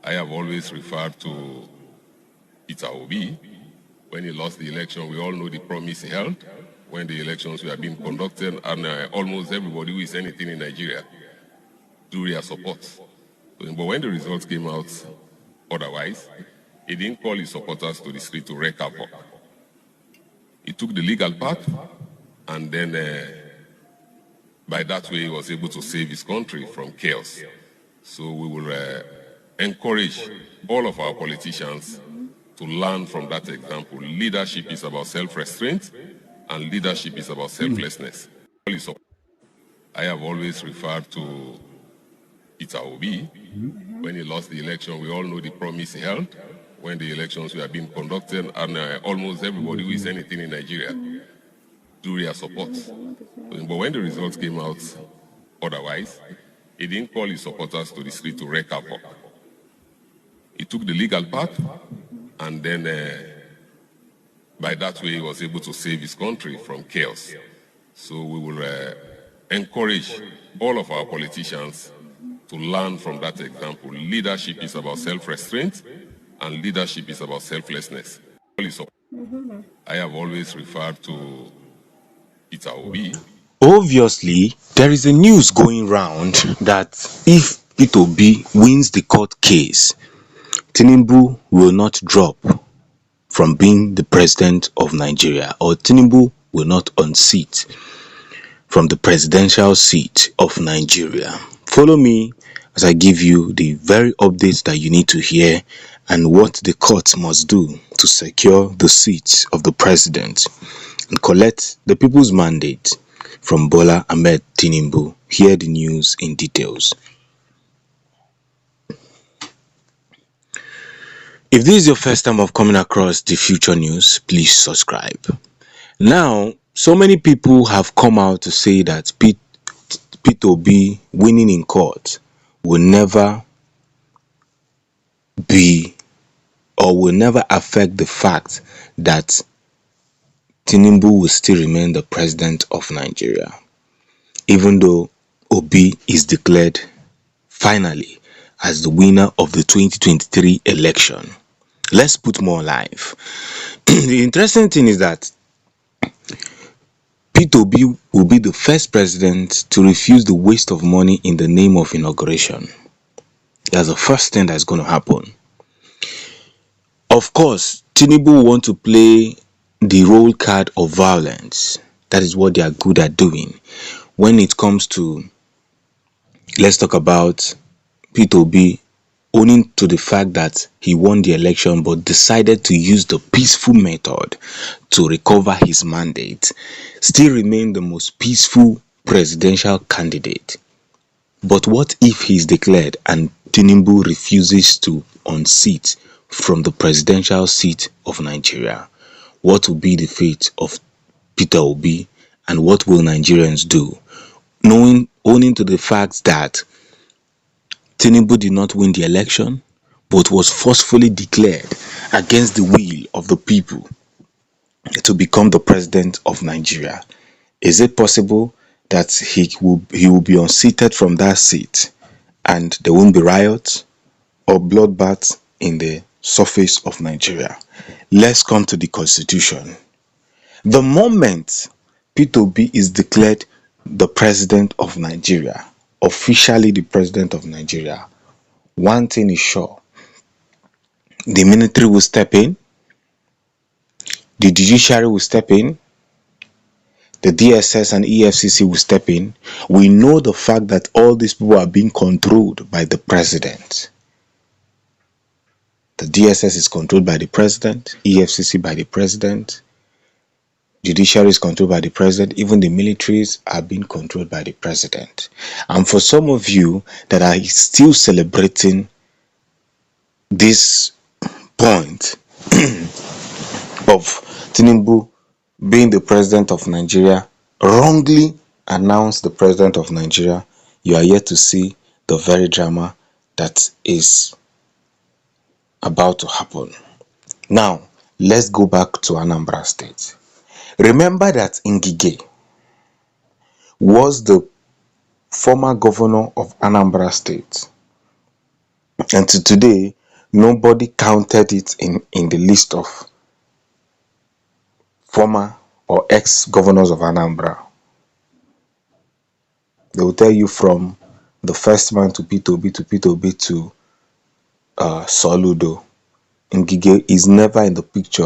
I have always referred to Peter Obi. When he lost the election, we all know the promise he held when the elections were being conducted, and almost everybody who is anything in Nigeria drew their support. But when the results came out otherwise, he didn't call his supporters to the street to wreak havoc. He took the legal path, and then by that way, he was able to save his country from chaos. So we will encourage all of our politicians to learn from that example. Leadership is about self-restraint, and leadership is about selflessness. I have always referred to Peter Obi. When he lost the election, we all know the promise he held when the elections were being conducted, and almost everybody who is anything in Nigeria drew their support. But when the results came out otherwise, he didn't call his supporters to the street to wreak havoc. He took the legal path, and then by that way, he was able to save his country from chaos. So we will encourage all of our politicians to learn from that example. Leadership is about self-restraint, and leadership is about selflessness. I have always referred to Peter Obi. Obviously, there is a news going round that if Peter Obi wins the court case, Tinubu will not drop from being the president of Nigeria, or Tinubu will not unseat from the presidential seat of Nigeria. Follow me as I give you the very updates that you need to hear and what the court must do to secure the seat of the president and collect the people's mandate from Bola Ahmed Tinubu. Hear the news in details. If this is your first time of coming across the future news, please subscribe. Now, so many people have come out to say that Peter Obi winning in court will never be or will never affect the fact that Tinubu will still remain the president of Nigeria, even though Obi is declared finally as the winner of the 2023 election. Let's put more live. The interesting thing is that Peter Obi will be the first president to refuse the waste of money in the name of inauguration. That's the first thing that's going to happen. Of course, Tinubu will want to play the role card of violence. That is what they are good at doing. When it comes to, let's talk about Peter Obi owning to the fact that he won the election but decided to use the peaceful method to recover his mandate, still remain the most peaceful presidential candidate. But what if he is declared and Tinubu refuses to unseat from the presidential seat of Nigeria? What will be the fate of Peter Obi, and what will Nigerians do? Owning to the fact that Tinubu did not win the election, but was forcefully declared against the will of the people to become the president of Nigeria. Is it possible that he will be unseated from that seat and there won't be riots or bloodbaths in the surface of Nigeria? Let's come to the constitution. The moment Peter Obi is declared the president of Nigeria, officially the president of Nigeria, one thing is sure: the military will step in, the judiciary will step in, the DSS and EFCC will step in. We know the fact that all these people are being controlled by the president. The DSS is controlled by the president, EFCC by the president, judiciary is controlled by the president, even the militaries are being controlled by the president. And for some of you that are still celebrating this point of Tinubu being the president of Nigeria, wrongly announced the president of Nigeria, you are yet to see the very drama that is about to happen. Now, let's go back to Anambra State. Remember that Ngige was the former governor of Anambra State. And to today, nobody counted it in the list of former or ex-governors of Anambra. They will tell you from the first man to P2B to P2B to Soludo. Ngige is never in the picture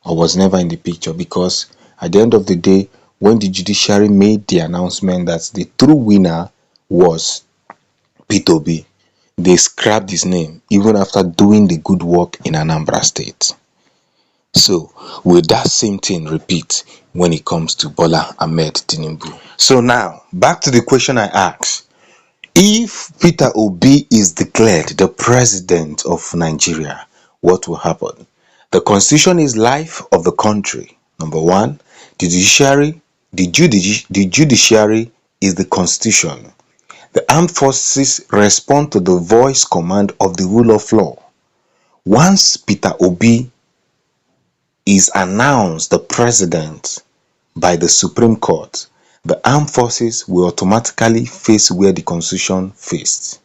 or was never in the picture, because at the end of the day, when the judiciary made the announcement that the true winner was P2B, they scrapped his name even after doing the good work in Anambra State. So will that same thing repeat when it comes to Bola Ahmed Tinubu? So now back to the question I asked. If Peter Obi is declared the president of Nigeria, what will happen? The constitution is life of the country. Number one, the judiciary is the constitution. The armed forces respond to the voice command of the rule of law. Once Peter Obi is announced the president by the Supreme Court, the armed forces will automatically face where the constitution faced.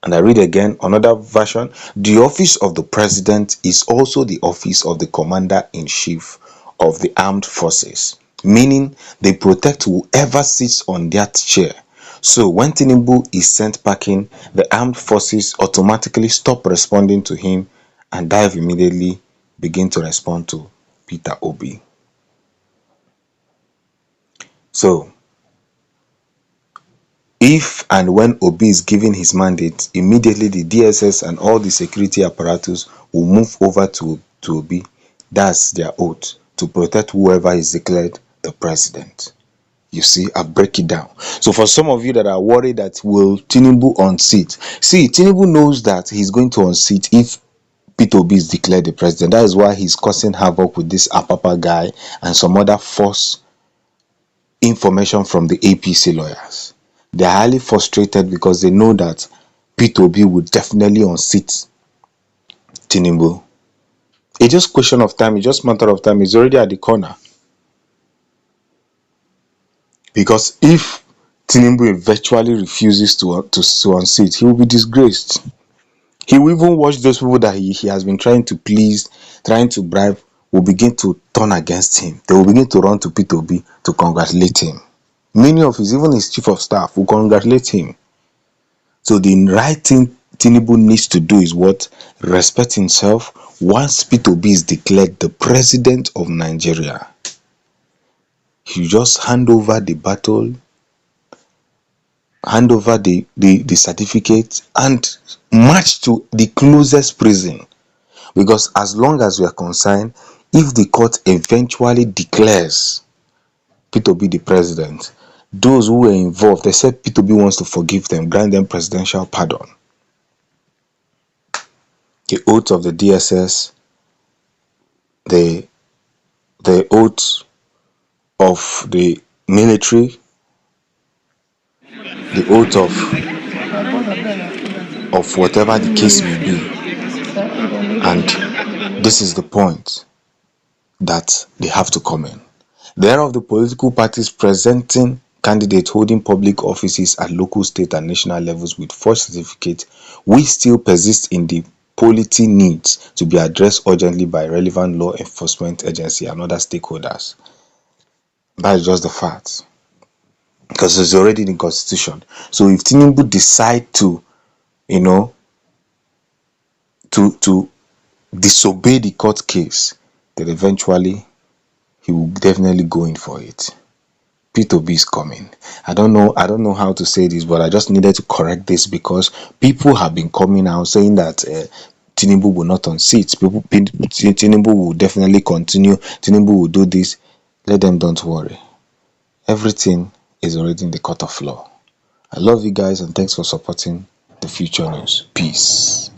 And I read again another version. The office of the president is also the office of the commander-in-chief of the armed forces, meaning they protect whoever sits on that chair. So when Tinubu is sent packing, the armed forces automatically stop responding to him and dive immediately begin to respond to Peter Obi. So if and when Obi is given his mandate, immediately the DSS and all the security apparatus will move over to Obi. That's their oath, to protect whoever is declared the president. You see, I break it down. So for some of you that are worried that will Tinubu unseat, see, Tinubu knows that he's going to unseat if Peter Obi is declared the president. That is why he's causing havoc with this Apapa guy and some other false information from the APC lawyers. They are highly frustrated because they know that Peter Obi would definitely unseat Tinubu. It's just question of time. It's just matter of time. He's already at the corner. Because if Tinubu virtually refuses to unseat, he will be disgraced. He will even watch those people that he has been trying to please, trying to bribe, will begin to turn against him. They will begin to run to Peter Obi to congratulate him. Many of even his chief of staff will congratulate him. So the right thing Tinubu needs to do is what? Respect himself. Once Peter Obi is declared the president of Nigeria, you just hand over the battle, hand over the certificate, and march to the closest prison. Because as long as we are concerned, if the court eventually declares Peter Obi the president, those who were involved, they said Peter Obi wants to forgive them, grant them presidential pardon. The oath of the DSS, the oath of the military, the oath of whatever the case may be. And this is the point that they have to come in. There of the political parties presenting candidates holding public offices at local, state, and national levels with forged certificates, we still persist in the polity needs to be addressed urgently by relevant law enforcement agency and other stakeholders. That is just the fact. Because it's already in the constitution. So if Tinubu decide to, to disobey the court case, then eventually he will definitely go in for it. P2B is coming. I don't know how to say this, but I just needed to correct this because people have been coming out saying that Tinubu will not unseat. Tinubu will definitely continue. Tinubu will do this. Let them, don't worry. Everything is already in the court of law. I love you guys and thanks for supporting the Future News. Peace.